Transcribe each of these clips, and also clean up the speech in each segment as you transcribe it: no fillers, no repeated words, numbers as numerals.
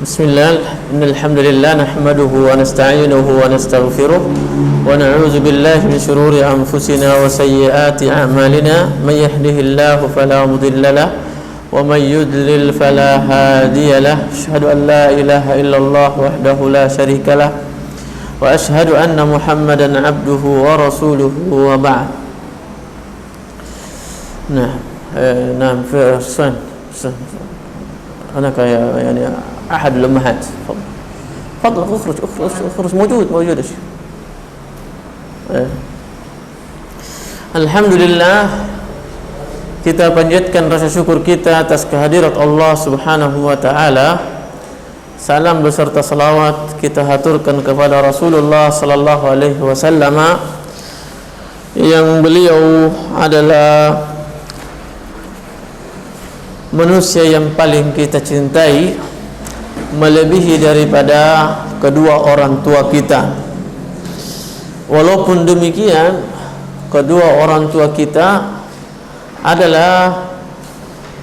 Bismillah, innal hamdalillah nahmaduhu wa nasta'inuhu wa nastaghfiruh wa na'udzu billahi min shururi anfusina wa sayyiati a'malina may yahdihillahu fala mudilla lahu wa may yudlil fala hadiya lahu asyhadu an la ilaha illallah wahdahu la syarika lahu wa asyhadu anna Muhammadan 'abduhu wa rasuluhu wa ba'd. أنا يعني أحد الأمهات تفضل اخرج موجود يا شيخ. Alhamdulillah, kita panjatkan rasa syukur kita atas kehadirat Allah Subhanahu wa taala. Salam beserta salawat kita haturkan kepada Rasulullah sallallahu alaihi wasallam yang beliau adalah manusia yang paling kita cintai, melebihi daripada kedua orang tua kita. Walaupun demikian, kedua orang tua kita adalah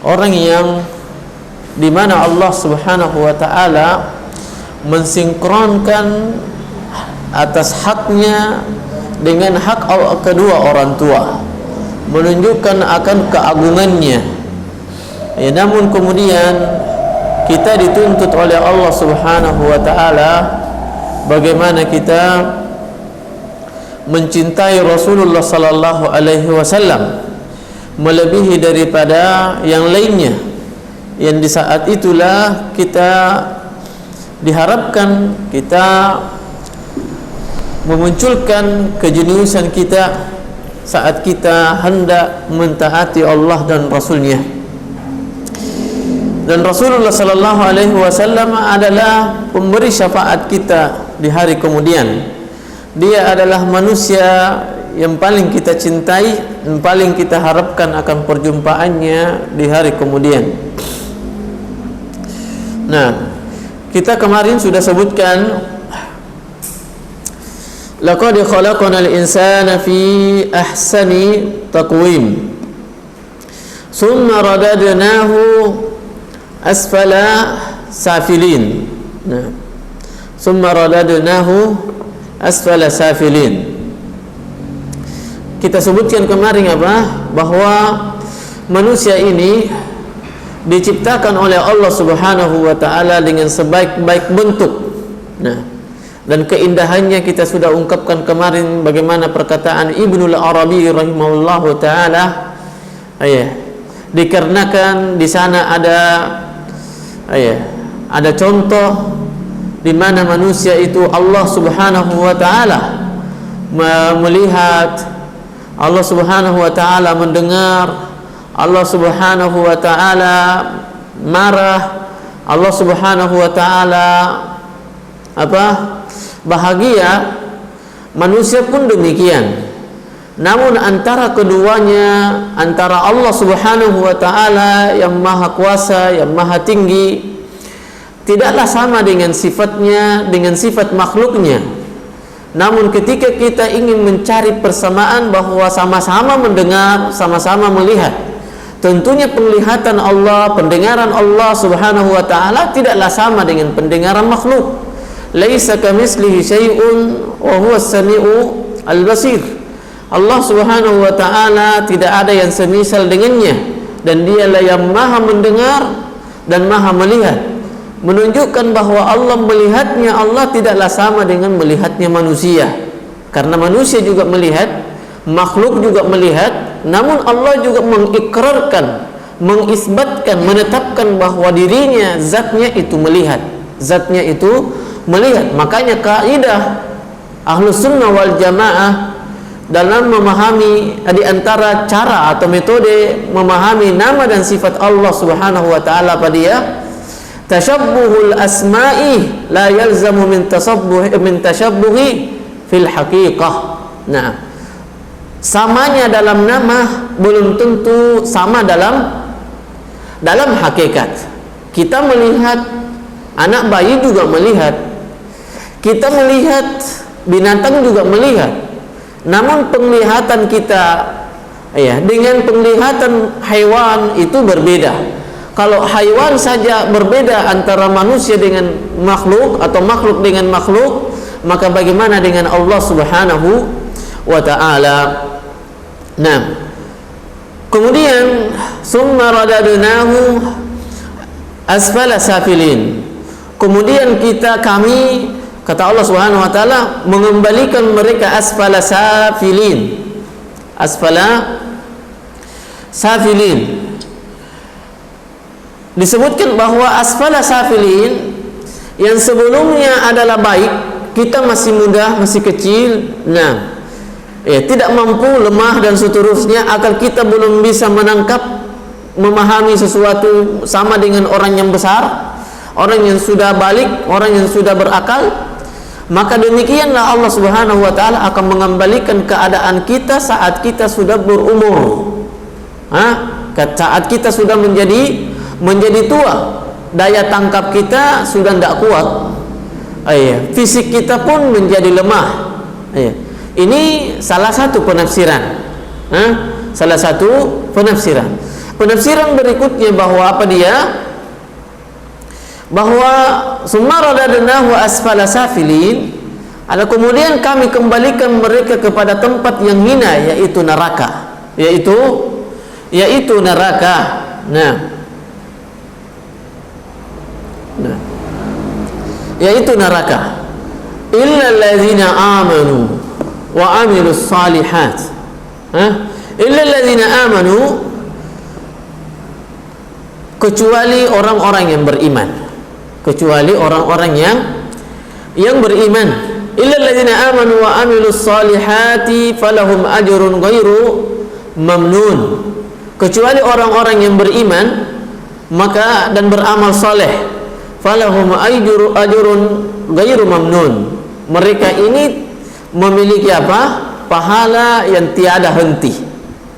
orang yang dimana Allah Subhanahu wa ta'ala mensinkronkan atas haknya dengan hak kedua orang tua, menunjukkan akan keagungannya. Namun kemudian kita dituntut oleh Allah Subhanahu wa ta'ala bagaimana kita mencintai Rasulullah sallallahu alaihi wasallam melebihi daripada yang lainnya, yang di saat itulah kita diharapkan kita memunculkan kejeniusan kita saat kita hendak mentaati Allah dan Rasulnya. Dan Rasulullah sallallahu alaihi wasallam adalah pemberi syafaat kita di hari kemudian. Dia adalah manusia yang paling kita cintai, yang paling kita harapkan akan perjumpaannya di hari kemudian. Nah, kita kemarin sudah sebutkan laqad khalaqnal insana fi ahsani taqwim summa radadnahu asfala safilin. Nah, summa radadnahu asfala safilin. Kita sebutkan kemarin bahwa manusia ini diciptakan oleh Allah Subhanahu wa ta'ala dengan sebaik-baik bentuk. Nah, dan keindahannya kita sudah ungkapkan kemarin bagaimana perkataan Ibnul Arabi rahimahullahu ta'ala, dikarenakan di sana ada contoh di mana manusia itu Allah Subhanahu wa ta'ala melihat, Allah Subhanahu wa ta'ala mendengar, Allah Subhanahu wa ta'ala marah, Allah Subhanahu wa ta'ala bahagia. Manusia pun demikian. Namun antara keduanya, antara Allah Subhanahu wa ta'ala yang maha kuasa, yang maha tinggi, tidaklah sama dengan sifatnya, dengan sifat makhluknya. Namun ketika kita ingin mencari persamaan bahwa sama-sama mendengar, sama-sama melihat, tentunya penglihatan Allah, pendengaran Allah Subhanahu wa ta'ala tidaklah sama dengan pendengaran makhluk. Laisa kamitslihi syai'un wa huwas sami'u al-basir. Allah Subhanahu wa ta'ala tidak ada yang semisal dengannya, dan dialah yang maha mendengar dan maha melihat, menunjukkan bahwa Allah melihatnya, Allah tidaklah sama dengan melihatnya manusia. Karena manusia juga melihat, makhluk juga melihat, namun Allah juga mengikrarkan, mengisbatkan, menetapkan bahwa dirinya, zatnya itu melihat, zatnya itu melihat. Makanya kaidah Ahlus Sunnah wal Jamaah dalam memahami, di antara cara atau metode memahami nama dan sifat Allah Subhanahu wa ta'ala pada dia, tashabbuhul asma'i la yalzamu min tashabbuhi fil haqiqah. Nah, samanya dalam nama belum tentu sama dalam hakikat. Kita melihat anak bayi juga melihat, kita melihat binatang juga melihat. Namun penglihatan kita dengan penglihatan hewan itu berbeda. Kalau haiwan saja berbeda antara manusia dengan makhluk atau makhluk dengan makhluk, maka bagaimana dengan Allah Subhanahu wa ta'ala? Nah, kemudian summa radadnahu asfala safilin. Kemudian kami, kata Allah Subhanahu wa ta'ala, mengembalikan mereka asfala safilin. Asfala safilin. Disebutkan bahwa asfala safilin yang sebelumnya adalah baik, kita masih muda, masih kecil, tidak mampu, lemah dan seterusnya, akal kita belum bisa menangkap, memahami sesuatu sama dengan orang yang besar, orang yang sudah balik, orang yang sudah berakal. Maka demikianlah Allah Subhanahu wa ta'ala akan mengembalikan keadaan kita saat kita sudah berumur, saat kita sudah menjadi tua, daya tangkap kita sudah tidak kuat, fisik kita pun menjadi lemah. Ini salah satu penafsiran. Salah satu penafsiran. Penafsiran berikutnya bahwa apa dia? Bahwa summa radadnahu asfala safilin, kemudian kami kembalikan mereka kepada tempat yang hina, yaitu neraka, yaitu neraka. Yaitu neraka. Illa allazina amanu wa amilus salihat. Illa allazina amanu, kecuali orang-orang yang beriman. Kecuali orang-orang yang beriman. Illa allazina amanu wa amilus salihati falahum ajrun ghairu mamnun. Kecuali orang-orang yang beriman maka dan beramal saleh, falahum ajrun ghairu mamnun. Mereka ini memiliki apa? Pahala yang tiada henti.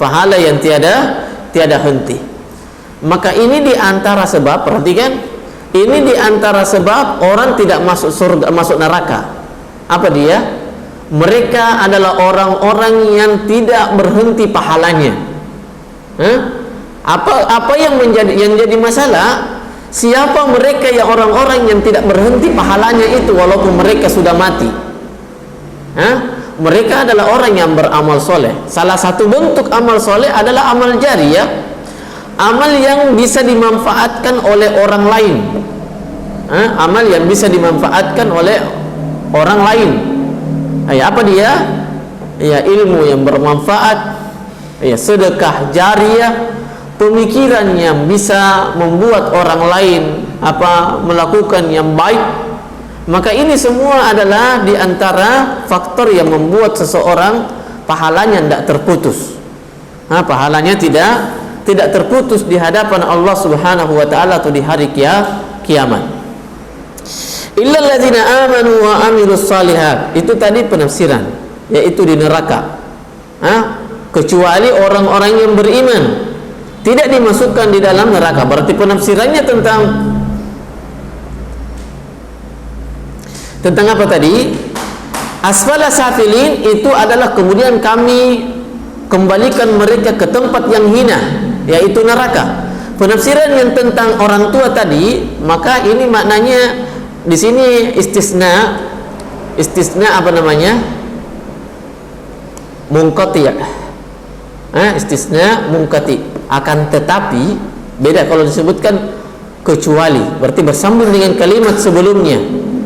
Pahala yang tiada henti. Maka ini di antara sebab, perhatikan, ini di antara sebab orang tidak masuk surga, masuk neraka. Apa dia? Mereka adalah orang-orang yang tidak berhenti pahalanya. Apa yang jadi masalah? Siapa mereka yang orang-orang yang tidak berhenti pahalanya itu walaupun mereka sudah mati? Mereka adalah orang yang beramal soleh. Salah satu bentuk amal soleh adalah amal jariyah, amal yang bisa dimanfaatkan oleh orang lain. Amal yang bisa dimanfaatkan oleh orang lain. Apa dia? Ilmu yang bermanfaat, sedekah jariyah, pemikiran yang bisa membuat orang lain melakukan yang baik. Maka ini semua adalah di antara faktor yang membuat seseorang pahalanya tidak terputus. Pahalanya tidak terputus di hadapan Allah Subhanahu wa ta'ala atau di hari kiamat. Illal ladzina amanu wa amilus salihat. Itu tadi penafsiran, yaitu di neraka. Kecuali orang-orang yang beriman tidak dimasukkan di dalam neraka. Berarti penafsirannya tentang apa tadi? Asfala safilin itu adalah kemudian kami kembalikan mereka ke tempat yang hina, yaitu neraka. Penafsiran yang tentang orang tua tadi, maka ini maknanya di sini istisna munqati. Istisna munqati. Akan tetapi beda kalau disebutkan kecuali, berarti bersambung dengan kalimat sebelumnya.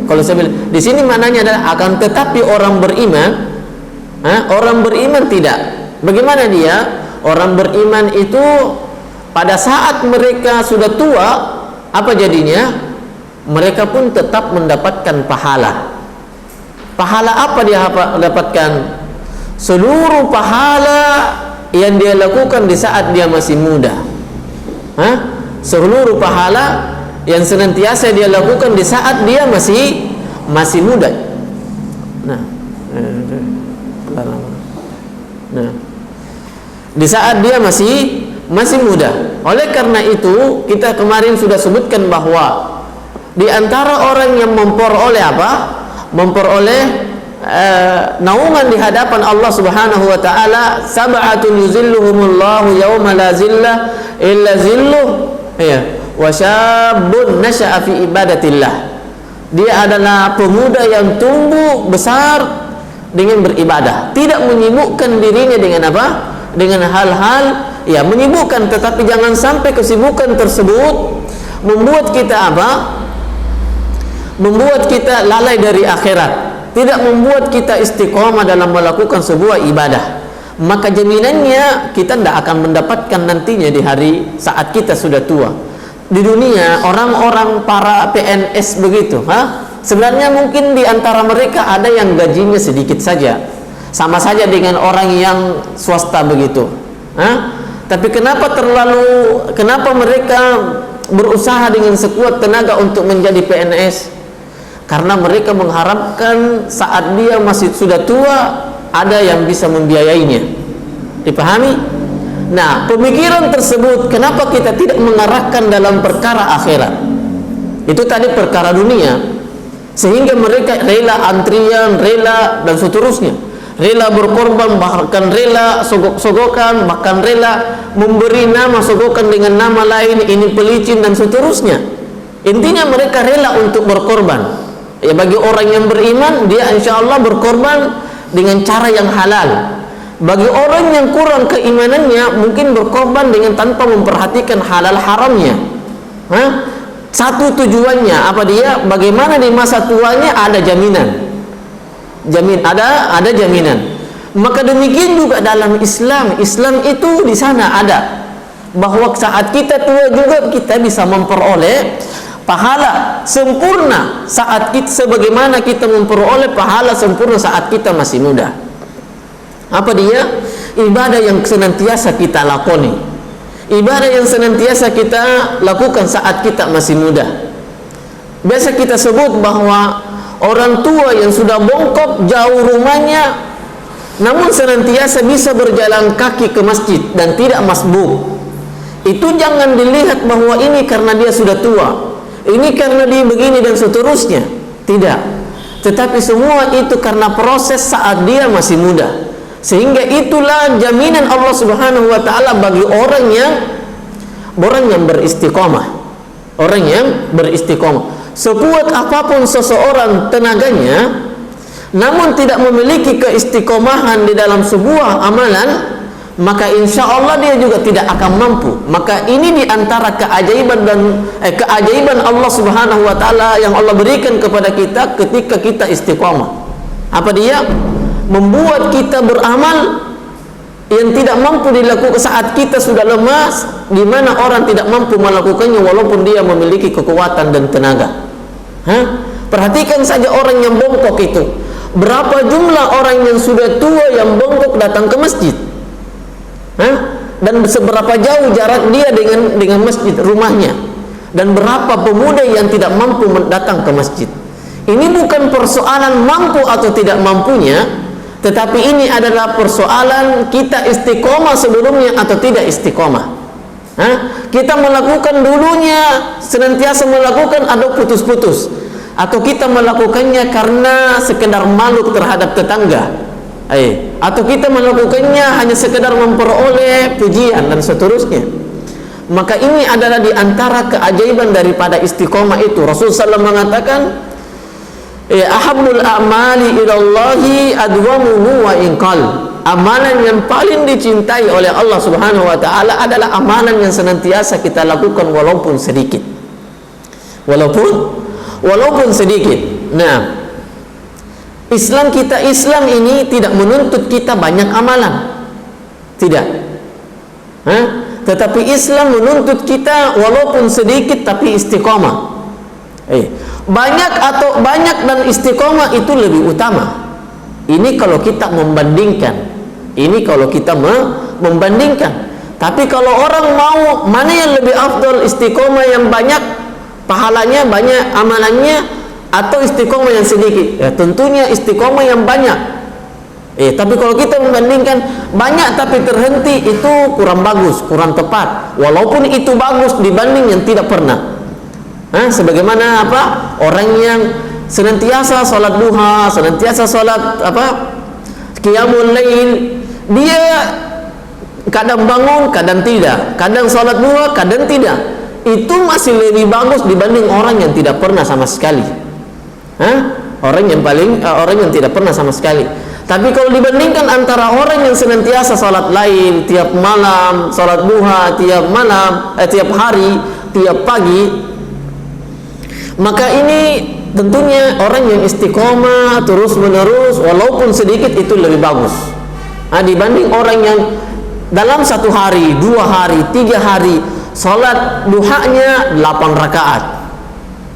Kalau saya bilang di sini maknanya adalah akan tetapi orang beriman, orang beriman tidak. Bagaimana dia? Orang beriman itu pada saat mereka sudah tua, apa jadinya? Mereka pun tetap mendapatkan pahala. Pahala apa dia dapatkan? Seluruh pahala yang dia lakukan di saat dia masih muda. Seluruh pahala yang senantiasa dia lakukan di saat dia masih muda. Di saat dia masih muda. Oleh karena itu kita kemarin sudah sebutkan bahwa di antara orang yang memperoleh naungan di hadapan Allah Subhanahu wa ta'ala, sab'atun yuzilluhumullahu yawma la zilla illa zilluh, wa syabun nasya'a fi ibadatillah. Dia adalah pemuda yang tumbuh besar dengan beribadah, tidak menyibukkan dirinya dengan apa? Dengan hal-hal ya menyibukkan, tetapi jangan sampai kesibukan tersebut membuat kita apa? Membuat kita lalai dari akhirat, tidak membuat kita istiqomah dalam melakukan sebuah ibadah. Maka jaminannya kita tidak akan mendapatkan nantinya di hari saat kita sudah tua. Di dunia orang-orang para PNS begitu, sebenarnya mungkin di antara mereka ada yang gajinya sedikit saja, sama saja dengan orang yang swasta begitu. Tapi kenapa mereka berusaha dengan sekuat tenaga untuk menjadi PNS? Karena mereka mengharapkan saat dia masih sudah tua ada yang bisa membiayainya. Dipahami? Nah, pemikiran tersebut kenapa kita tidak mengarahkan dalam perkara akhirat? Itu tadi perkara dunia, sehingga mereka rela antrian, rela dan seterusnya, rela berkorban, bahkan rela sogok-sogokan, bahkan rela memberi nama sogokan dengan nama lain, ini pelicin dan seterusnya. Intinya mereka rela untuk berkorban. Ya, bagi orang yang beriman, dia insya Allah berkorban dengan cara yang halal. Bagi orang yang kurang keimanannya, mungkin berkorban dengan tanpa memperhatikan halal haramnya. Satu tujuannya apa dia? Bagaimana di masa tuanya ada jaminan. Ada jaminan. Maka demikian juga dalam Islam. Islam itu di sana ada bahwa saat kita tua juga kita bisa memperoleh pahala sempurna sebagaimana kita memperoleh pahala sempurna saat kita masih muda. Apa dia? Ibadah yang senantiasa kita lakoni, ibadah yang senantiasa kita lakukan saat kita masih muda. Biasa kita sebut bahwa orang tua yang sudah bongkok jauh rumahnya, namun senantiasa bisa berjalan kaki ke masjid dan tidak masbuk, itu jangan dilihat bahwa ini karena dia sudah tua, ini karena dia begini dan seterusnya. Tidak. Tetapi semua itu karena proses saat dia masih muda. Sehingga itulah jaminan Allah Subhanahu wa taala bagi orang yang beristiqomah. Orang yang beristiqomah. Sekuat apapun seseorang tenaganya, namun tidak memiliki keistiqomahan di dalam sebuah amalan, maka insya Allah dia juga tidak akan mampu. Maka ini diantara keajaiban Allah Subhanahu wa taala yang Allah berikan kepada kita ketika kita istiqomah. Apa dia? Membuat kita beramal yang tidak mampu dilakukan saat kita sudah lemas, di mana orang tidak mampu melakukannya walaupun dia memiliki kekuatan dan tenaga. Perhatikan saja orang yang bongkok itu. Berapa jumlah orang yang sudah tua yang bongkok datang ke masjid? Dan seberapa jauh jarak dia dengan masjid rumahnya? Dan berapa pemuda yang tidak mampu datang ke masjid? Ini bukan persoalan mampu atau tidak mampunya, tetapi ini adalah persoalan kita istiqomah sebelumnya atau tidak istiqomah. Kita melakukan dulunya, senantiasa melakukan atau putus-putus, atau kita melakukannya karena sekedar malu terhadap tetangga, atau kita melakukannya hanya sekedar memperoleh pujian dan seterusnya. Maka ini adalah diantara keajaiban daripada istiqomah itu. Rasulullah SAW mengatakan, ahabbul a'mali ilallahi adwamuhu wa inqal. Amalan yang paling dicintai oleh Allah Subhanahu wa taala adalah amalan yang senantiasa kita lakukan walaupun sedikit. Walaupun sedikit. Nah, Islam ini tidak menuntut kita banyak amalan. Tidak. Tetapi Islam menuntut kita walaupun sedikit tapi istiqomah. Banyak dan istiqomah itu lebih utama. Ini kalau kita membandingkan. Tapi kalau orang mau mana yang lebih afdal, istiqomah yang banyak pahalanya, banyak amalannya, atau istiqomah yang sedikit? Ya tentunya istiqomah yang banyak. Tapi kalau kita membandingkan banyak tapi terhenti, itu kurang bagus, kurang tepat. Walaupun itu bagus dibanding yang tidak pernah. Sebagaimana apa? Orang yang senantiasa sholat duha, senantiasa sholat qiyamul lail, dia kadang bangun, kadang tidak, kadang sholat duha, kadang tidak. itu masih lebih bagus dibanding orang yang tidak pernah sama sekali. Orang yang tidak pernah sama sekali. Tapi kalau dibandingkan antara orang yang senantiasa salat lail tiap malam, salat duha tiap malam, tiap hari, tiap pagi, maka ini tentunya orang yang istiqomah terus menerus walaupun sedikit itu lebih bagus. Dibanding orang yang dalam 1 hari, 2 hari, 3 hari salat duhanya 8 rakaat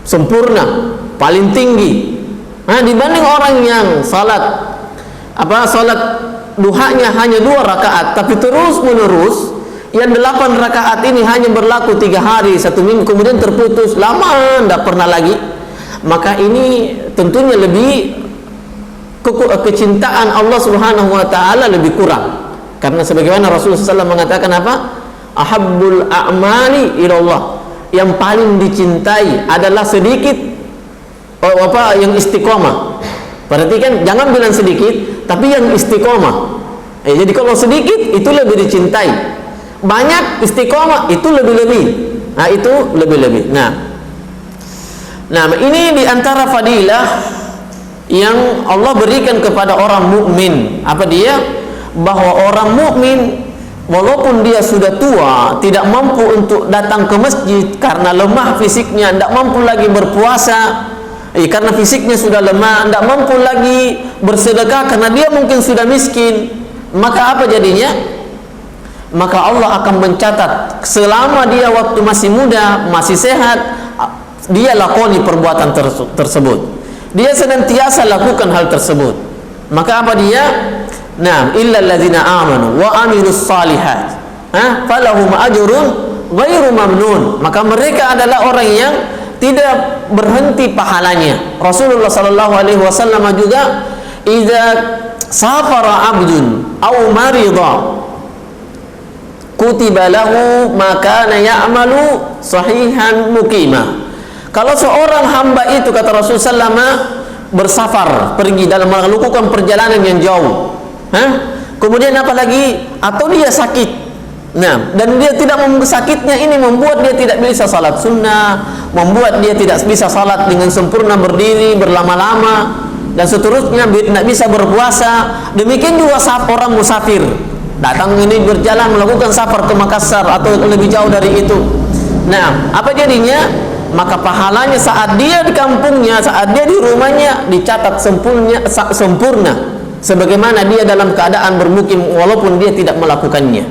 sempurna, paling tinggi. Dibanding orang yang salat duhanya hanya 2 rakaat tapi terus menerus, yang 8 rakaat ini hanya berlaku 3 hari, 1 minggu, kemudian terputus, lama tidak pernah lagi. Maka ini tentunya lebih kecintaan Allah Subhanahu wa taala lebih kurang. Karena sebagaimana Rasulullah SAW mengatakan apa? Ahabbul a'mali ilallah, yang paling dicintai adalah sedikit yang istiqomah. Perhatikan, jangan bilang sedikit, tapi yang istiqomah. Jadi kalau sedikit itu lebih dicintai, banyak istiqomah itu lebih-lebih. Itu lebih-lebih. Nah, ini diantara fadilah yang Allah berikan kepada orang mukmin. Apa dia? Bahwa orang mukmin walaupun dia sudah tua, tidak mampu untuk datang ke masjid karena lemah fisiknya, tidak mampu lagi berpuasa karena fisiknya sudah lemah, tidak mampu lagi bersedekah karena dia mungkin sudah miskin, maka apa jadinya? Maka Allah akan mencatat selama dia waktu masih muda, masih sehat, dia lakoni perbuatan tersebut, dia senantiasa lakukan hal tersebut. Maka apa dia? Nah, illal ladzina amanu wa amilus shalihat, falahum ajrun ghairu mamnun. Maka mereka adalah orang yang tidak berhenti pahalanya. Rasulullah sallallahu alaihi wasallam juga, idza safara abdun aw marida kutiba lahu ma kana ya'malu sahihan muqima. Kalau seorang hamba itu, kata Rasulullah SAW, bersafar, pergi dalam melakukan perjalanan yang jauh, kemudian apa lagi, atau dia sakit, dan dia tidak sakitnya ini membuat dia tidak bisa salat sunnah, membuat dia tidak bisa salat dengan sempurna, berdiri berlama-lama dan seterusnya, tidak bisa berpuasa. Demikian juga orang musafir, datang ini berjalan melakukan safar ke Makassar atau lebih jauh dari itu. Nah, apa jadinya? Maka pahalanya saat dia di kampungnya, saat dia di rumahnya dicatat sempurna sebagaimana dia dalam keadaan bermukim walaupun dia tidak melakukannya.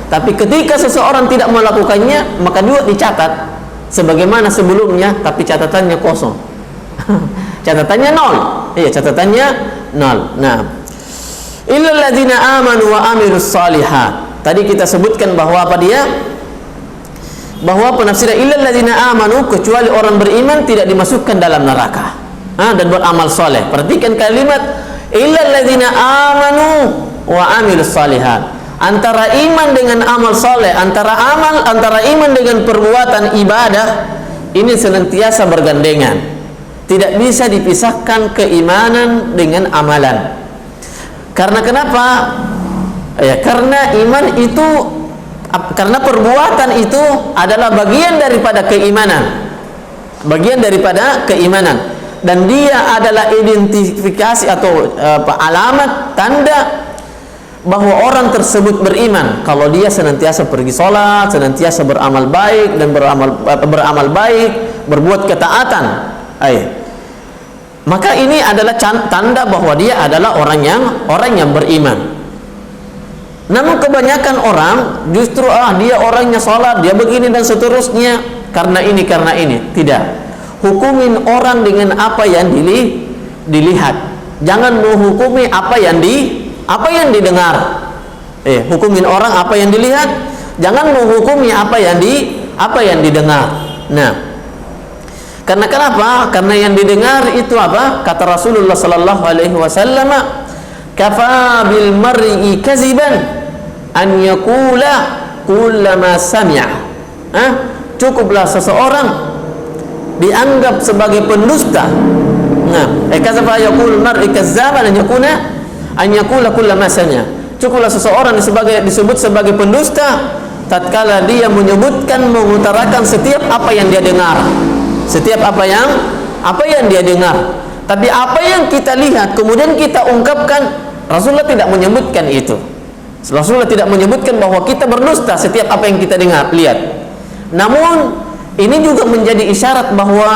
Tapi ketika seseorang tidak melakukannya, maka dia dicatat sebagaimana sebelumnya, tapi catatannya kosong. Catatannya nol. Catatannya nol. Nah, illal ladzina amanu wa amilus shalihat. Tadi kita sebutkan bahwa apa dia? Bahwa penafsiran illal ladzina amanu, kecuali orang beriman tidak dimasukkan dalam neraka dan beramal soleh. Perhatikan kalimat illal ladzina amanu wa amilus shalihat. Antara iman dengan amal soleh, antara iman dengan perbuatan ibadah, ini senantiasa bergandengan. Tidak bisa dipisahkan keimanan dengan amalan. Karena kenapa? Karena iman itu, karena perbuatan itu adalah bagian daripada keimanan, dan dia adalah identifikasi atau alamat tanda bahwa orang tersebut beriman kalau dia senantiasa pergi sholat, senantiasa beramal baik dan beramal baik, berbuat ketaatan. Maka ini adalah tanda bahwa dia adalah orang yang beriman. Namun kebanyakan orang justru dia orangnya sholat, dia begini dan seterusnya, karena ini. Tidak. Hukumin orang dengan apa yang dilihat. Jangan menghukumi apa yang didengar. Hukumin orang apa yang dilihat, jangan menghukumi apa yang didengar. Nah, karena kenapa? Karena yang didengar itu apa? Kata Rasulullah sallallahu alaihi wasallam, kafa bil mar'i kaziban an yaqula kullama sami'a. Cukuplah seseorang dianggap sebagai pendusta. Kazafa yaqul mar'i kazzaban an yaqula kullama sami'a. Cukuplah seseorang disebut sebagai pendusta tatkala dia menyebutkan, mengutarakan setiap apa yang dia dengar, setiap apa yang dia dengar. Tapi apa yang kita lihat kemudian kita ungkapkan, Rasulullah tidak menyebutkan itu. Rasulullah tidak menyebutkan bahwa kita berdusta setiap apa yang kita dengar, lihat. Namun ini juga menjadi isyarat bahwa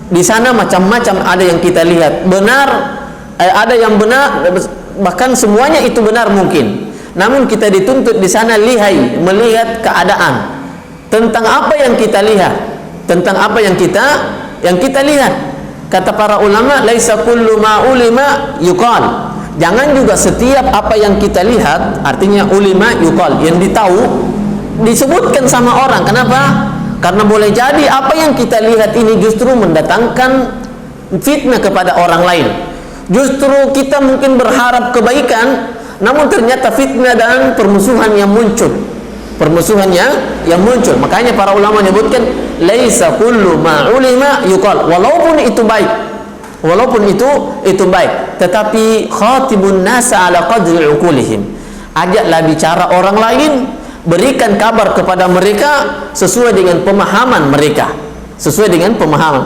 di sana macam-macam ada yang kita lihat, benar, ada yang benar, bahkan semuanya itu benar mungkin. Namun kita dituntut di sana lihai, melihat keadaan tentang apa yang kita lihat, tentang apa yang kita lihat. Kata para ulama, laisa kullu ma ulima yuqal. Jangan juga setiap apa yang kita lihat, artinya ulima yuqal, yang ditahu disebutkan sama orang. Kenapa? Karena boleh jadi apa yang kita lihat ini justru mendatangkan fitnah kepada orang lain. Justru kita mungkin berharap kebaikan, namun ternyata fitnah dan permusuhan yang muncul. Makanya para ulama menyebutkan laisa kullu ma ulima yuqal, walaupun itu baik, tetapi khatibun nasa ala qadri uqulihim. Ajaklah bicara orang lain, berikan kabar kepada mereka sesuai dengan pemahaman mereka,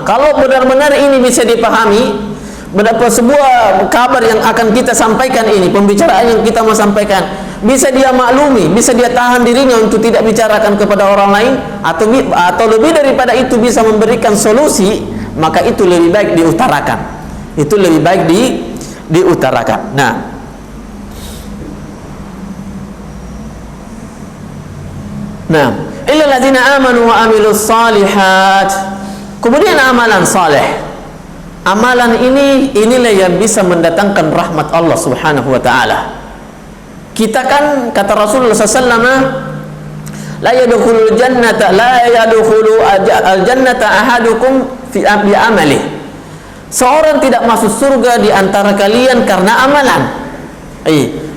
Kalau benar-benar ini bisa dipahami, beberapa sebuah kabar yang akan kita sampaikan ini, pembicaraan yang kita mau sampaikan, bisa dia maklumi, bisa dia tahan dirinya untuk tidak bicarakan kepada orang lain, atau lebih daripada itu bisa memberikan solusi, maka itu lebih baik diutarakan. Nah, illal ladzina amanu wa amilus shalihat. Kemudian amalan saleh. Amalan inilah yang bisa mendatangkan rahmat Allah Subhanahu wa taala. Kita kan kata Rasulullah SAW, la yadkhulul al-jannata ahadukum fi amali. Seorang tidak masuk surga di antara kalian karena amalan.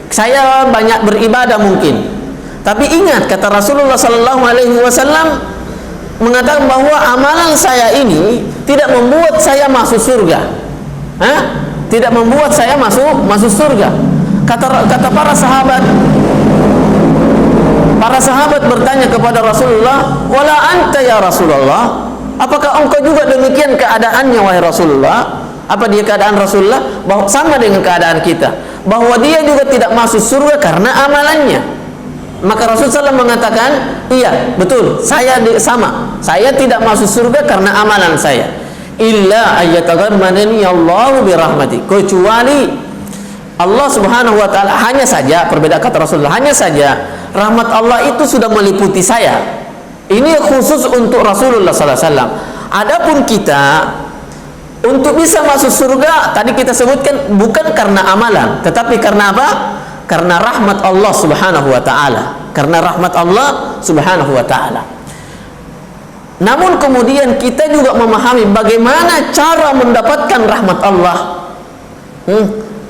Saya banyak beribadah mungkin, tapi ingat kata Rasulullah SAW mengatakan bahwa amalan saya ini tidak membuat saya masuk surga. Tidak membuat saya masuk surga. Kata para sahabat bertanya kepada Rasulullah, wala anta ya Rasulullah, apakah engkau juga demikian keadaannya wahai Rasulullah? Apa dia keadaan Rasulullah? Bahwa sama dengan keadaan kita, bahwa dia juga tidak masuk surga karena amalannya. Maka Rasulullah SAW mengatakan, iya betul, saya sama, saya tidak masuk surga karena amalan saya. Illa ayyataghammadani Allahu birahmati, kecuali Allah Subhanahu wa taala, hanya saja, berbeda kata Rasulullah, hanya saja rahmat Allah itu sudah meliputi saya. Ini khusus untuk Rasulullah sallallahu alaihi wasallam. Adapun kita untuk bisa masuk surga tadi kita sebutkan bukan karena amalan, tetapi karena apa? Karena rahmat Allah Subhanahu wa taala. Karena rahmat Allah Subhanahu wa taala. Namun kemudian kita juga memahami bagaimana cara mendapatkan rahmat Allah.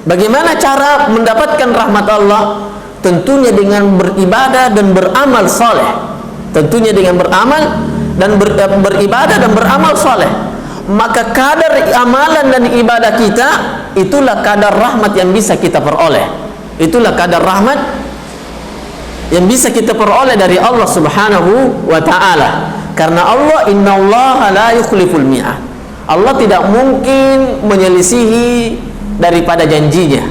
Bagaimana cara mendapatkan rahmat Allah? Tentunya dengan beribadah dan beramal soleh. Tentunya dengan beramal dan beribadah dan beramal soleh. Maka kadar amalan dan ibadah kita, itulah kadar rahmat yang bisa kita peroleh. Itulah kadar rahmat yang bisa kita peroleh dari Allah Subhanahu wa ta'ala. Karena Allah, innallaha la yukhliful mi'ad. Allah tidak mungkin menyelisihi daripada janjinya.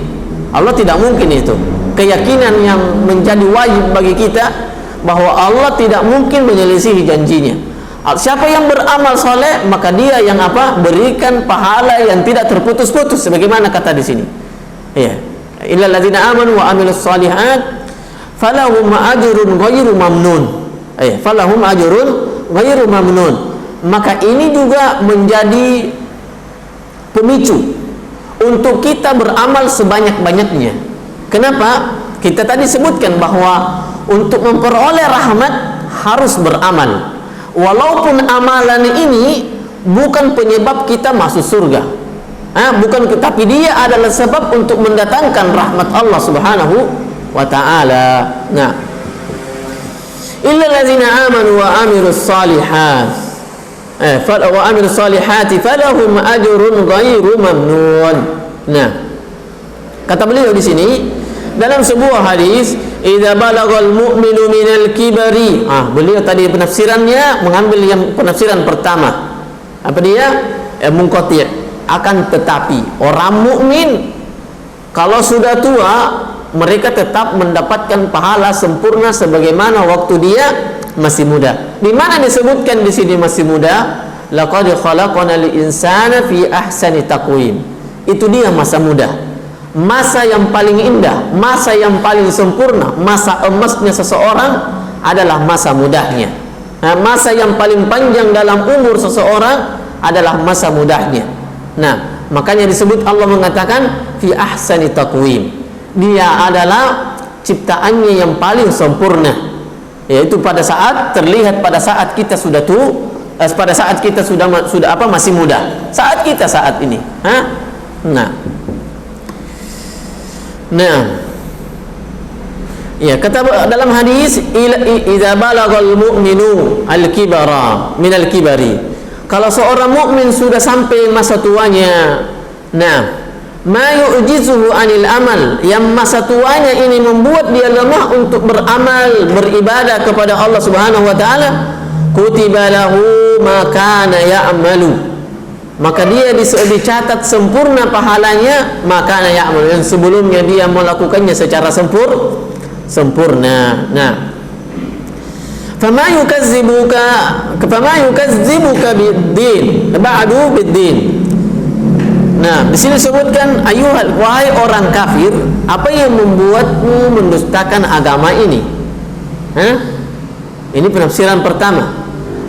Allah tidak mungkin itu. Keyakinan yang menjadi wajib bagi kita bahwa Allah tidak mungkin menyelisihi janjinya. Siapa yang beramal soleh, maka dia yang apa? Berikan pahala yang tidak terputus-putus, sebagaimana kata di sini. Ya. Illal ladzina amanu wa amilus shalihat falahum ajrun ghairu mamnun. Falahum ajrun ghairu mamnun. Maka ini juga menjadi pemicu untuk kita beramal sebanyak-banyaknya. Kenapa? Kita tadi sebutkan bahwa untuk memperoleh rahmat harus beramal. Walaupun amalan ini bukan penyebab kita masuk surga, bukan, tapi dia adalah sebab untuk mendatangkan rahmat Allah Subhanahu wa ta'ala. Nah, illa allazina amanu wa amilus salihat wa amilus salihati falahum ajrun ghairu mamnun. Nah, kata beliau di sini dalam sebuah hadis, idza balagal mu'minu minal kibari. Beliau tadi penafsirannya mengambil yang penafsiran pertama. Apa dia? Munqati'. Akan tetapi orang mukmin kalau sudah tua, mereka tetap mendapatkan pahala sempurna sebagaimana waktu dia masih muda. Di mana disebutkan di sini masih muda? Laqad khalaqnal insana fi ahsani taqwim. Itu dia masa muda. Masa yang paling indah, masa yang paling sempurna, masa emasnya seseorang adalah masa mudanya. Masa yang paling panjang dalam umur seseorang adalah masa mudanya. Nah, makanya disebut Allah mengatakan fi ahsani taqwim. Dia adalah ciptaannya yang paling sempurna, yaitu pada saat terlihat pada saat kita sudah pada saat kita sudah masih muda, saat kita saat ini. Nah, ya kata dalam hadis idza balagal mu'minu al-kibara min al-kibari. Kalau seorang mukmin sudah sampai masa tuanya, ma yu'jizuhu anil amal, yang masa tuanya ini membuat dia lemah untuk beramal, beribadah kepada Allah Subhanahu wa taala, kutiba lahu ma kana ya'malu, maka dia dicatat sempurna pahalanya maka ya'malu, yang sebelumnya dia melakukannya secara sempurna. Fama yukazzibuka bid-din ba'du bid-din. Nah, di sini disebutkan wahai orang kafir, apa yang membuatmu mendustakan agama ini? Ini penafsiran pertama.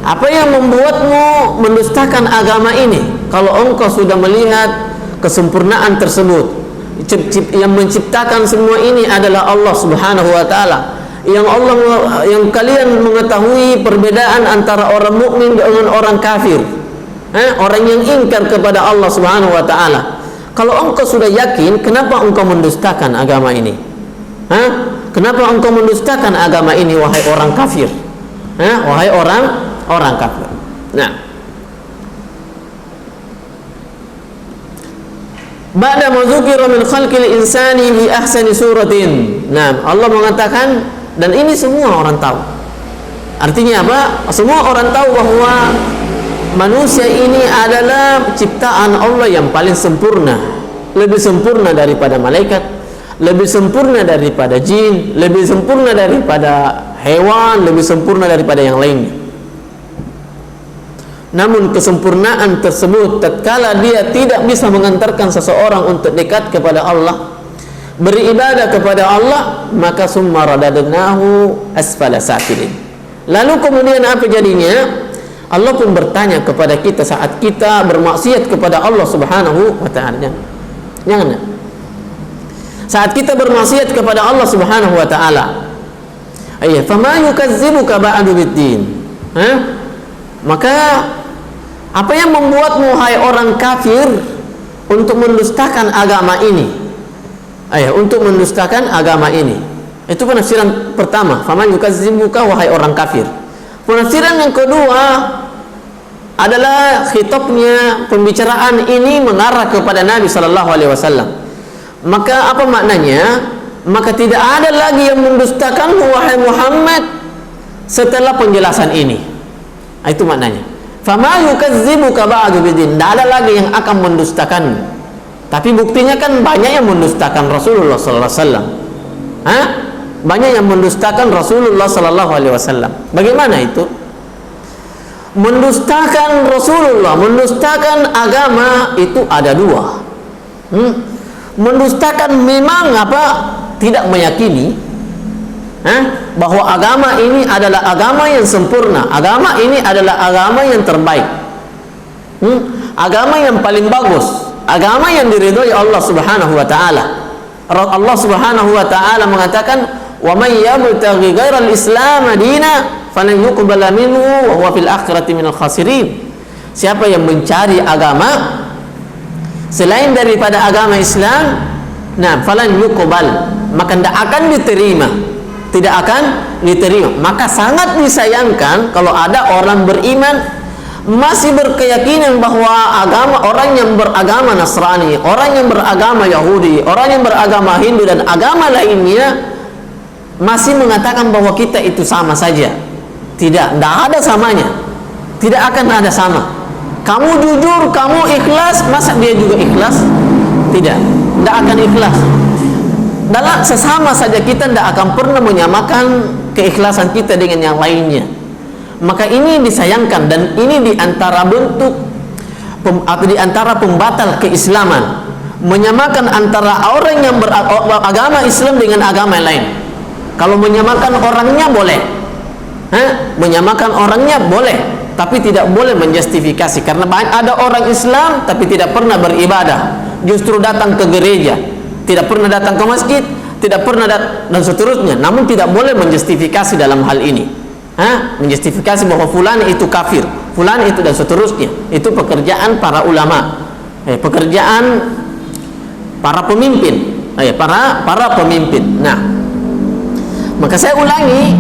Apa yang membuatmu mendustakan agama ini? Kalau engkau sudah melihat kesempurnaan tersebut, yang menciptakan semua ini adalah Allah Subhanahu wa taala. Yang kalian mengetahui perbedaan antara orang mukmin dengan orang kafir. Orang yang ingkar kepada Allah Subhanahu wa taala. Kalau engkau sudah yakin, kenapa engkau mendustakan agama ini? Kenapa engkau mendustakan agama ini, wahai orang kafir? Wahai orang kafir. Nah, ba'da ma dzukira min khalqil insani bi ahsani suratin. Nah, Allah mengatakan, dan ini semua orang tahu. Artinya apa? Semua orang tahu bahwa manusia ini adalah ciptaan Allah yang paling sempurna, lebih sempurna daripada malaikat, lebih sempurna daripada jin, lebih sempurna daripada hewan, lebih sempurna daripada yang lainnya. Namun kesempurnaan tersebut tatkala dia tidak bisa mengantarkan seseorang untuk dekat kepada Allah, beribadah kepada Allah, maka summa radadnahu asfala safilin. Lalu kemudian apa jadinya? Allah pun bertanya kepada kita saat kita bermaksiat kepada Allah Subhanahu wa taala. Jangan. Saat kita bermaksiat kepada Allah Subhanahu wa taala, fama yukazzibuka ba'du bid-din. Maka apa yang membuatmu hai orang kafir untuk mendustakan agama ini? Untuk mendustakan agama ini. Itu penafsiran pertama, faman yukazzibuka wahai orang kafir. Penafsiran yang kedua adalah khitabnya, pembicaraan ini mengarah kepada Nabi sallallahu alaihi wasallam. Maka apa maknanya? Maka tidak ada lagi yang mendustakanmu wahai Muhammad setelah penjelasan ini. Itu maknanya. Fama yukazzibuka ba'du bidin. Tidak ada lagi yang akan mendustakanmu. Tapi buktinya kan banyak yang mendustakan Rasulullah sallallahu alaihi wasallam. Banyak yang mendustakan Rasulullah sallallahu alaihi wasallam. Bagaimana itu? Mendustakan Rasulullah, mendustakan agama itu ada dua. Mendustakan memang tidak meyakini bahwa agama ini adalah agama yang sempurna, agama ini adalah agama yang terbaik, agama yang paling bagus, agama yang diridhoi Allah Subhanahu wa taala. Allah Subhanahu wa taala mengatakan, "Wa may yabtaghi ghairal islam dina falan yuqbala minhu wa huwa fil akhirati minal khasirin." Siapa yang mencari agama selain daripada agama Islam, falan yuqbal, maka tidak akan diterima. Tidak akan diterima. Maka sangat disayangkan kalau ada orang beriman masih berkeyakinan bahwa orang yang beragama Nasrani, orang yang beragama Yahudi, orang yang beragama Hindu dan agama lainnya masih mengatakan bahwa kita itu sama saja. Tidak ada samanya. Tidak akan ada sama. Kamu jujur, kamu ikhlas, masa dia juga ikhlas? Tidak akan ikhlas. Dalam sesama saja kita tidak akan pernah menyamakan keikhlasan kita dengan yang lainnya. Maka ini disayangkan, dan ini diantara bentuk atau diantara pembatal keislaman, menyamakan antara orang yang beragama Islam dengan agama yang lain. Kalau menyamakan orangnya boleh, menyamakan orangnya boleh, tapi tidak boleh menjustifikasi. Karena ada orang Islam tapi tidak pernah beribadah, justru datang ke gereja, tidak pernah datang ke masjid, tidak pernah dan seterusnya. Namun tidak boleh menjustifikasi dalam hal ini, menjustifikasi bahwa fulan itu kafir, fulan itu dan seterusnya. Itu pekerjaan para ulama, pekerjaan para pemimpin, para pemimpin. Nah, maka saya ulangi,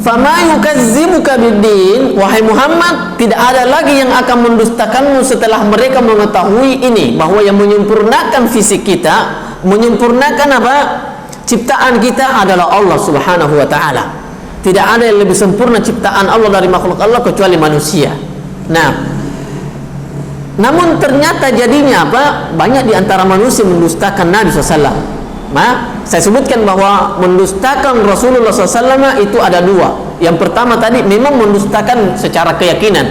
fama yukazzibuka biddin, wahai Muhammad, tidak ada lagi yang akan mendustakanmu setelah mereka mengetahui ini, bahwa yang menyempurnakan fisik kita, menyempurnakan ciptaan kita adalah Allah Subhanahu wa taala. Tidak ada yang lebih sempurna ciptaan Allah dari makhluk Allah kecuali manusia. Nah, namun ternyata jadinya banyak di antara manusia mendustakan Nabi SAW. Saya sebutkan bahwa mendustakan Rasulullah SAW itu ada dua. Yang pertama tadi memang mendustakan secara keyakinan.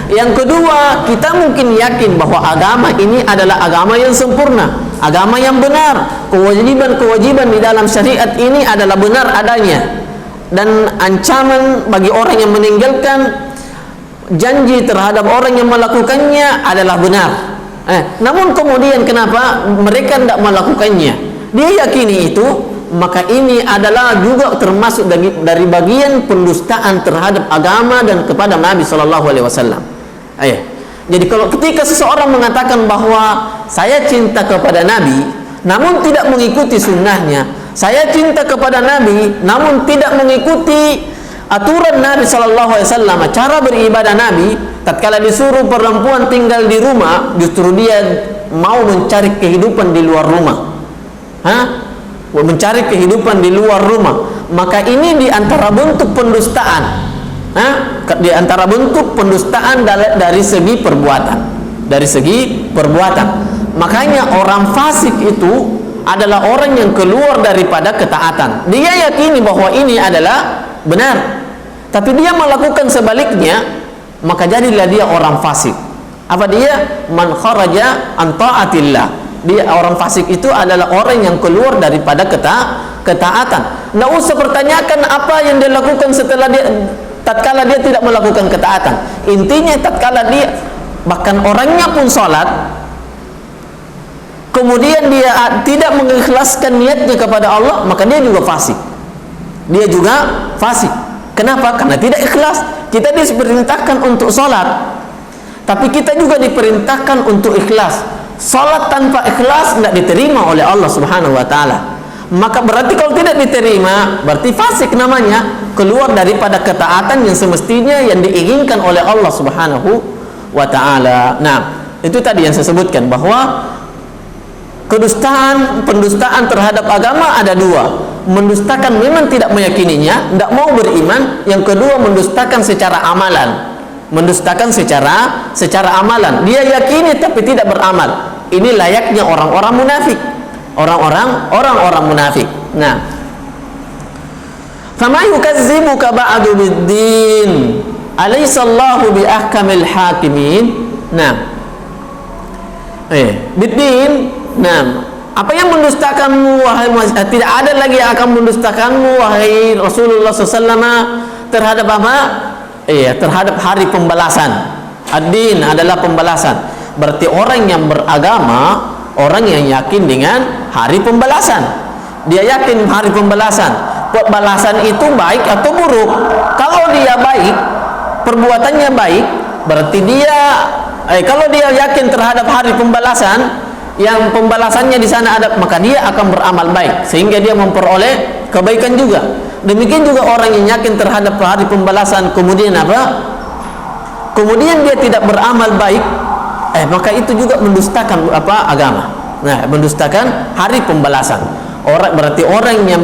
Yang kedua, kita mungkin yakin bahwa agama ini adalah agama yang sempurna, agama yang benar. Kewajiban-kewajiban di dalam syariat ini adalah benar adanya, dan ancaman bagi orang yang meninggalkan, janji terhadap orang yang melakukannya adalah benar. Namun kemudian kenapa mereka tidak melakukannya? Dia yakini itu, maka ini adalah juga termasuk dari bagian pendustaan terhadap agama dan kepada Nabi Shallallahu Alaihi Wasallam. Jadi kalau ketika seseorang mengatakan bahwa saya cinta kepada Nabi, namun tidak mengikuti sunnahnya, saya cinta kepada Nabi, namun tidak mengikuti aturan Nabi Shallallahu Alaihi Wasallam, cara beribadah Nabi, tatkala disuruh perempuan tinggal di rumah, justru dia mau mencari kehidupan di luar rumah, mencari kehidupan di luar rumah. Maka ini di antara bentuk pendustaan, di antara bentuk pendustaan dari segi perbuatan, dari segi perbuatan. Makanya orang fasik itu adalah orang yang keluar daripada ketaatan. Dia yakini bahwa ini adalah benar, tapi dia melakukan sebaliknya, maka jadilah dia orang fasik. Apa dia? Man kharaja an ta'atillah. Dia orang fasik itu adalah orang yang keluar daripada ketaatan. Nggak usah pertanyakan apa yang dia lakukan setelah dia, tatkala dia tidak melakukan ketaatan. Intinya tatkala dia, bahkan orangnya pun sholat, kemudian dia tidak mengikhlaskan niatnya kepada Allah, maka dia juga fasik. Dia juga fasik. Kenapa? Karena tidak ikhlas. Kita diperintahkan untuk sholat, tapi kita juga diperintahkan untuk ikhlas. Sholat tanpa ikhlas tidak diterima oleh Allah Subhanahu wa taala. Maka berarti kalau tidak diterima, berarti fasik namanya, keluar daripada ketaatan yang semestinya yang diinginkan oleh Allah Subhanahu wa taala. Nah, itu tadi yang saya sebutkan bahwa pendustaan terhadap agama ada dua. Mendustakan memang tidak meyakininya, tidak mau beriman. Yang kedua, mendustakan secara amalan. Mendustakan secara amalan. Dia yakini tapi tidak beramal. Ini layaknya orang-orang munafik. Orang-orang munafik. Nah, fama yukazzibuka ba'du bid-din alaysa Allahu bi ahkamil hakimin. Nah, bid-din. Nah, apa yang mendustakanmu wahai tidak ada lagi yang akan mendustakanmu wahai Rasulullah SAW terhadap apa? Terhadap hari pembalasan. Ad-din adalah pembalasan. Berarti orang yang beragama, orang yang yakin dengan hari pembalasan. Dia yakin hari pembalasan. Pembalasan itu baik atau buruk. Kalau dia baik, perbuatannya baik, berarti dia kalau dia yakin terhadap hari pembalasan, yang pembalasannya di sana ada, maka dia akan beramal baik sehingga dia memperoleh kebaikan juga. Demikian juga orang yang yakin terhadap hari pembalasan, kemudian apa? Kemudian dia tidak beramal baik, maka itu juga mendustakan agama. Nah, mendustakan hari pembalasan. berarti orang yang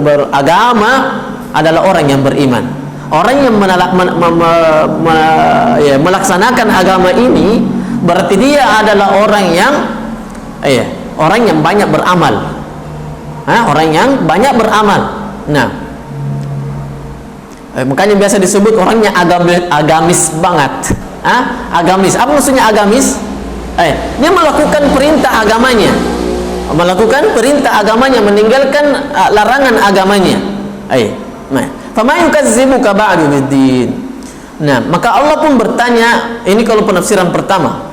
beragama adalah orang yang beriman. Orang yang melaksanakan agama ini berarti dia adalah orang yang banyak beramal. Orang yang banyak beramal. Nah, makanya biasa disebut orangnya agamis banget. Agamis. Apa maksudnya agamis? Dia melakukan perintah agamanya, meninggalkan larangan agamanya. Fama yukazzibuka ba'du biddin. Nah, maka Allah pun bertanya, ini kalau penafsiran pertama,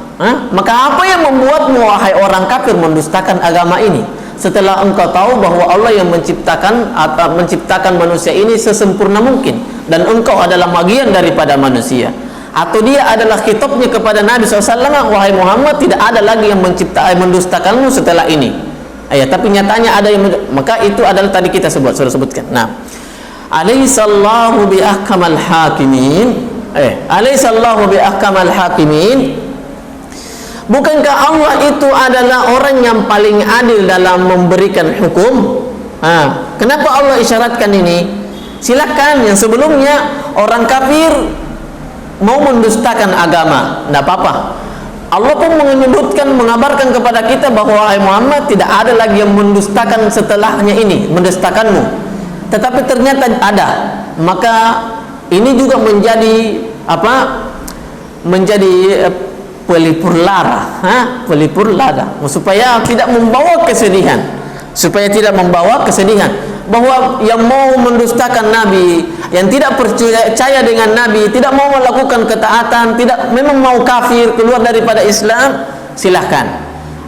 maka apa yang membuatmu wahai orang kafir mendustakan agama ini setelah engkau tahu bahwa Allah yang menciptakan manusia ini sesempurna mungkin dan engkau adalah bagian daripada manusia? Atau dia adalah khitabnya kepada Nabi SAW, wahai Muhammad, tidak ada lagi yang mendustakanmu setelah ini. Tapi nyatanya ada yang maka itu adalah tadi kita sudah sebutkan. Nah, Alaihissallahu bi ahkamal hakimin. Alaihissallahu bi ahkamal hakimin. Bukankah Allah itu adalah orang yang paling adil dalam memberikan hukum? Kenapa Allah isyaratkan ini? Silakan, yang sebelumnya orang kafir mau mendustakan agama, tidak apa-apa. Allah pun mengabarkan kepada kita bahwa wahai Muhammad, tidak ada lagi yang mendustakan setelahnya ini, mendustakanmu. Tetapi ternyata ada. Maka ini juga menjadi pelipur lara, supaya tidak membawa kesedihan, bahwa yang mau mendustakan Nabi, yang tidak percaya dengan Nabi, tidak mau melakukan ketaatan, memang mau kafir, keluar daripada Islam, silahkan.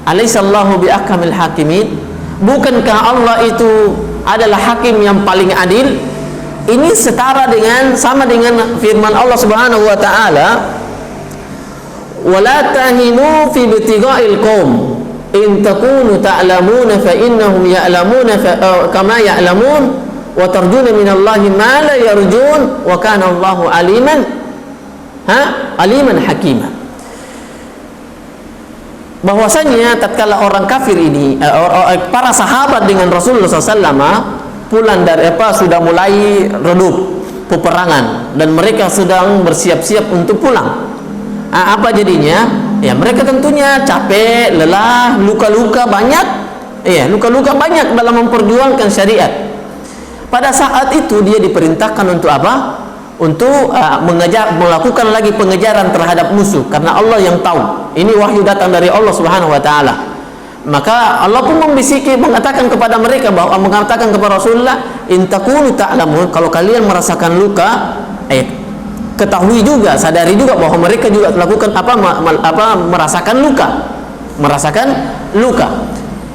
Alaihissallahu bi ahkamil hakimin. Bukankah Allah itu adalah hakim yang paling adil? Ini sama dengan firman Allah Subhanahu wa taala, wala tahinu fi ibtigha'il qaum in takunu ta'lamuna fa innahum ya'lamuna kama ya'lamun wa tarjuna minallahi ma la yarjun wa kana Allahu aliman hakima. Bahwasanya tatkala orang kafir ini, para sahabat dengan Rasulullah SAW sudah mulai redup peperangan dan mereka sedang bersiap-siap untuk pulang. Apa jadinya? Ya, mereka tentunya capek, lelah, luka-luka banyak. Luka-luka banyak dalam memperjuangkan syariat. Pada saat itu dia diperintahkan untuk apa? Untuk melakukan lagi pengejaran terhadap musuh, karena Allah yang tahu. Ini wahyu datang dari Allah Subhanahu wa taala. Maka Allah pun mengatakan kepada mereka, mengatakan kepada Rasulullah, in takunu ta'lamun, kalau kalian merasakan luka, ketahui juga, sadari juga bahwa mereka juga melakukan merasakan luka.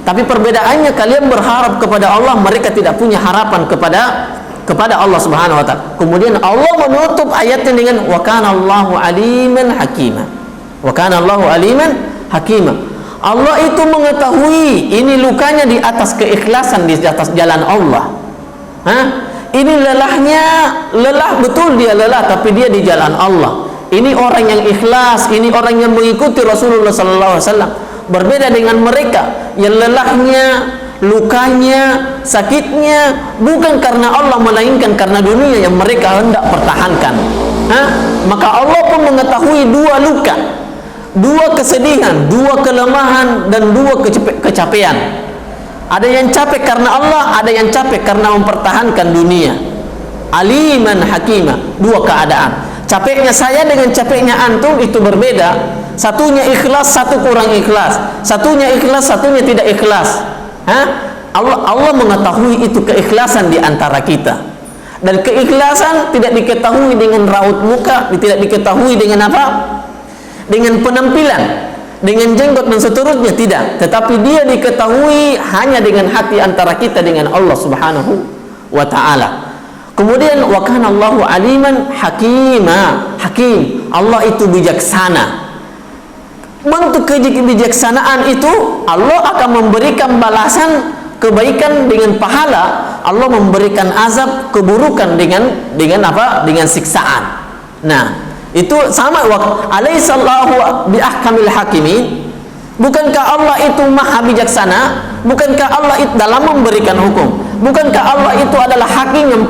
Tapi perbedaannya kalian berharap kepada Allah, mereka tidak punya harapan kepada Allah Subhanahu wa taala. Kemudian Allah menutup ayatnya dengan wa kana Allahu aliman hakima. Wa kana Allahu aliman hakima. Allah itu mengetahui ini lukanya di atas keikhlasan, di atas jalan Allah. Ini lelah betul, dia lelah, tapi dia di jalan Allah. Ini orang yang ikhlas, ini orang yang mengikuti Rasulullah sallallahu alaihi wasallam. Berbeda dengan mereka yang lelahnya, lukanya, sakitnya bukan karena Allah, melainkan karena dunia yang mereka hendak pertahankan. Maka Allah pun mengetahui dua luka, dua kesedihan, dua kelemahan, dan dua kecapean. Ada yang capek karena Allah, ada yang capek karena mempertahankan dunia. Aliman hakima, dua keadaan. Capeknya saya dengan capeknya antum itu berbeda. Satunya ikhlas, satu kurang ikhlas. Satunya ikhlas, satunya tidak ikhlas. Allah mengetahui itu keikhlasan di antara kita. Dan keikhlasan tidak diketahui dengan raut muka, tidak diketahui dengan apa? Dengan penampilan, dengan jenggot dan seterusnya, tidak. Tetapi dia diketahui hanya dengan hati antara kita dengan Allah Subhanahu wa ta'ala. Kemudian wa kana Allahu aliman hakima. Hakim, Allah itu bijaksana. Bentuk kebijaksanaan itu Allah akan memberikan balasan kebaikan dengan pahala, Allah memberikan azab keburukan dengan apa? Dengan siksaan. Nah, itu sama Alaihissallahu bi ahkamil hakimin. Bukankah Allah itu maha bijaksana? Bukankah Allah itu dalam memberikan hukum? Bukankah Allah itu adalah hakim yang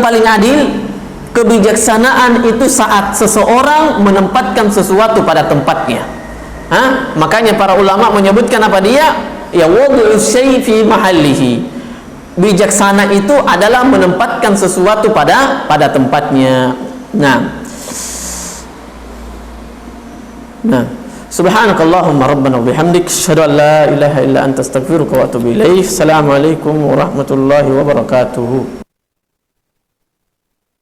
paling adil? Kebijaksanaan itu saat seseorang menempatkan sesuatu pada tempatnya. Makanya para ulama menyebutkan apa dia? Ya wad'u syai' fi mahallihi. Bijaksana itu adalah menempatkan sesuatu pada tempatnya. Nah, subhanakallahumma rabbana wa bihamdik, asyhadu an la ilaha illa anta, astaghfiruka wa atubu ilaik. Assalamualaikum warahmatullahi wabarakatuh.